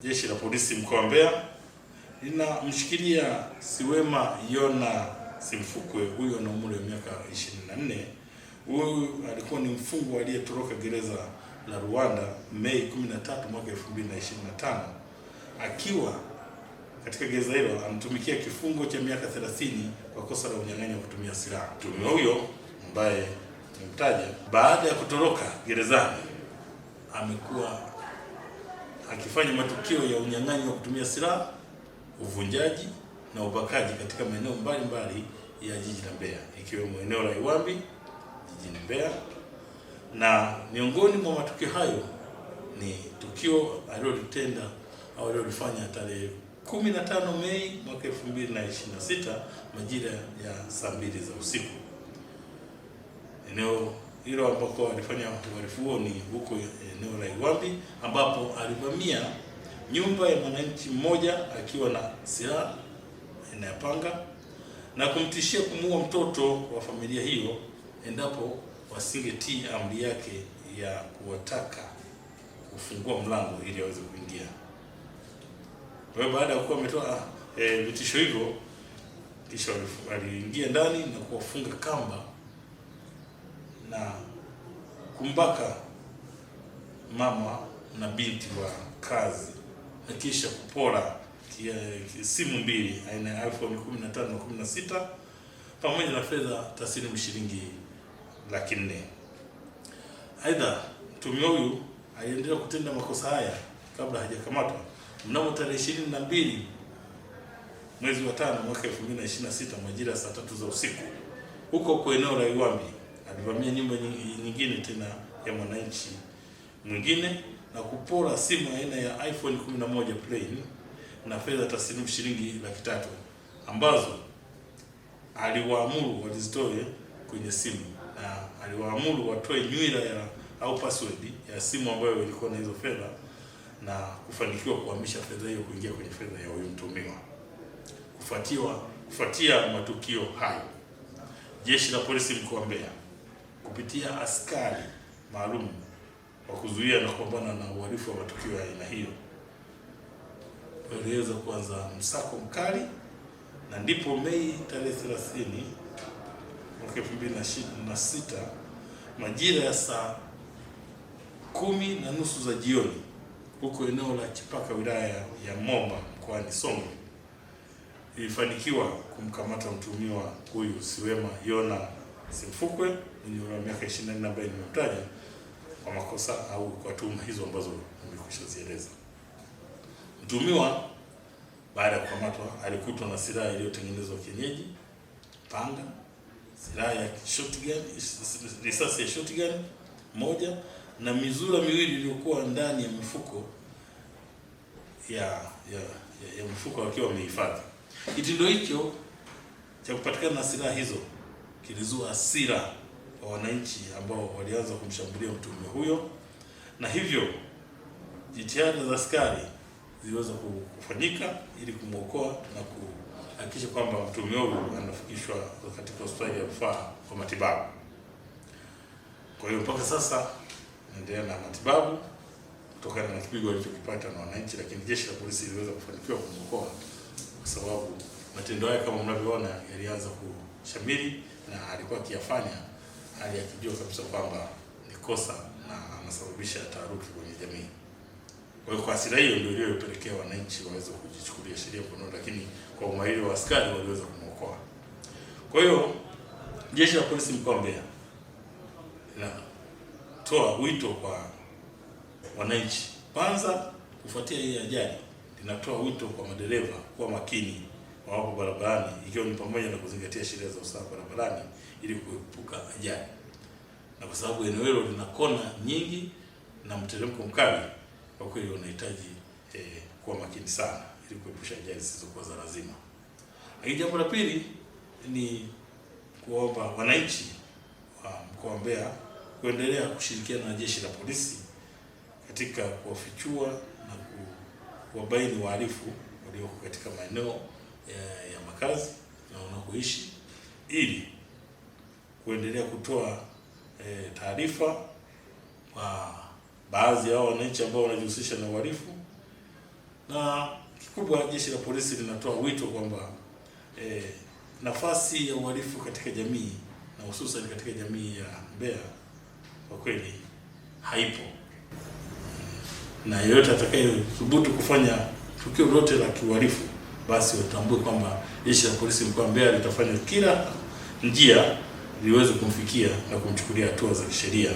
Jeshi la Polisi mkoa wa Mbeya linamshikilia Siwema Yona Simfukwe. Huyu ana umri wa miaka 24. Huyu alikuwa ni mfungwa aliyetoroka gereza la Rwanda Mei 13 mwaka 2025. Akiwa katika gereza hilo anatumikia kifungo cha miaka 30 kwa kosa la unyang'anyi wa kutumia silaha. Mtuhumiwa huyo ambaye nimemtaja, baada ya kutoroka gerezani amekuwa akifanya matukio ya unyang'anyi wa kutumia silaha, uvunjaji na ubakaji katika maeneo mbalimbali ya jiji la Mbeya, ikiwemo eneo la Iwambi jijini Mbeya. Na miongoni mwa matukio hayo ni tukio alilotenda au alilofanya tarehe 15 Mei mwaka 2026 majira ya saa 2 za usiku. Eneo hilo ambako alifanya uhalifu huo ni huko eneo la Iwambi, ambapo alivamia nyumba ya mwananchi mmoja akiwa na silaha aina ya panga na kumtishia kumuua mtoto wa familia hiyo endapo wasingetii amri yake ya kuwataka kufungua mlango ili aweze kuingia. Kwa hiyo baada ya kuwa ametoa vitisho hivyo, kisha aliingia ndani na kuwafunga kamba na kumbaka mama na binti wa kazi na kisha kupora simu mbili aina ya iPhone 15 na 16 pamoja na fedha taslimu shilingi 400,000. Aidha, mtuhumiwa huyu aliendelea kutenda makosa haya kabla hajakamatwa. Mnamo tarehe 22 mwezi wa 5 mwaka 2026 majira saa 3 za usiku huko kwa eneo la Iwambi alivamia nyumba nyingine tena ya mwananchi mwingine na kupora simu aina ya iPhone 11 plain na fedha taslimu shilingi 300,000 ambazo aliwaamuru walizitoe kwenye simu na aliwaamuru watoe nywila au password ya simu ambayo ilikuwa na hizo fedha na kufanikiwa kuhamisha fedha hiyo kuingia kwenye fedha ya huyo mtuhumiwa. Kufuatia matukio hayo, Jeshi la Polisi mkoa wa Mbeya kupitia askari maalum wa kuzuia na kupambana na uhalifu wa matukio ya aina hiyo waliweza kuanza msako mkali, na ndipo Mei tarehe 30 mwaka 2026 majira ya saa 10:30 za jioni huko eneo la Chipaka wilaya ya Momba mkoani Songwe ilifanikiwa kumkamata mtuhumiwa huyu Siwema Yona Simfukwe mwenye umri wa miaka 24 ambaye nimemtaja kwa makosa au kwa tuhuma hizo ambazo nimekwisha zieleza. Mtuhumiwa baada ya kukamatwa alikutwa na silaha iliyotengenezwa kienyeji, panga, silaha ya shotgun, risasi ya shotgun moja na mizura miwili iliyokuwa ndani ya mifuko ya mfuko wakiwa wamehifadhi. Kitendo hicho cha kupatikana na silaha hizo kilizua hasira kwa wananchi ambao walianza kumshambulia mtuhumiwa huyo, na hivyo jitihada za askari ziliweza kufanyika ili kumwokoa na kuhakikisha kwamba mtuhumiwa huyo anafikishwa katika hospitali ya rufaa kwa matibabu. Kwa hiyo mpaka sasa anaendelea na matibabu kutokana na kipigo alichokipata na wananchi, lakini Jeshi la Polisi liliweza kufanikiwa kumwokoa kwa sababu matendo haya kama mnavyoona yalianza kushamiri na alikuwa akiyafanya hali akijua kabisa kwamba ni kosa na anasababisha taharuki kwenye jamii. Kwa hiyo kwa hasira hiyo ndio iliyopelekea wananchi waweze kujichukulia sheria mkononi, lakini kwa umahiri wa askari waliweza kumwokoa. Kwa hiyo Jeshi la Polisi mkoa wa Mbeya linatoa wito kwa wananchi. Kwanza, kufuatia hii ajali, linatoa wito kwa madereva kuwa makini wapo barabarani, ikiwa ni pamoja na kuzingatia sheria za usalama barabarani ili kuepuka ajali. Na kwa sababu eneo hilo lina kona nyingi na mteremko mkali, kwa kweli wanahitaji kuwa makini sana ili kuepusha ajali zisizokuwa za lazima. Lakini jambo la pili ni kuomba wananchi wa mkoa wa Mbeya kuendelea kushirikiana na Jeshi la Polisi katika kuwafichua na kuwabaini wahalifu walioko katika maeneo ya makazi na wanakoishi ili kuendelea kutoa taarifa kwa baadhi ya wananchi ambao wanajihusisha na uhalifu Na kikubwa, jeshi la polisi linatoa wito kwamba nafasi ya uhalifu katika jamii na hususan katika jamii ya Mbeya kwa kweli haipo, na yeyote atakayethubutu kufanya tukio lolote la kiuhalifu basi watambue kwamba jeshi la polisi mkoa wa Mbeya litafanya kila njia liweze kumfikia na kumchukulia hatua za kisheria.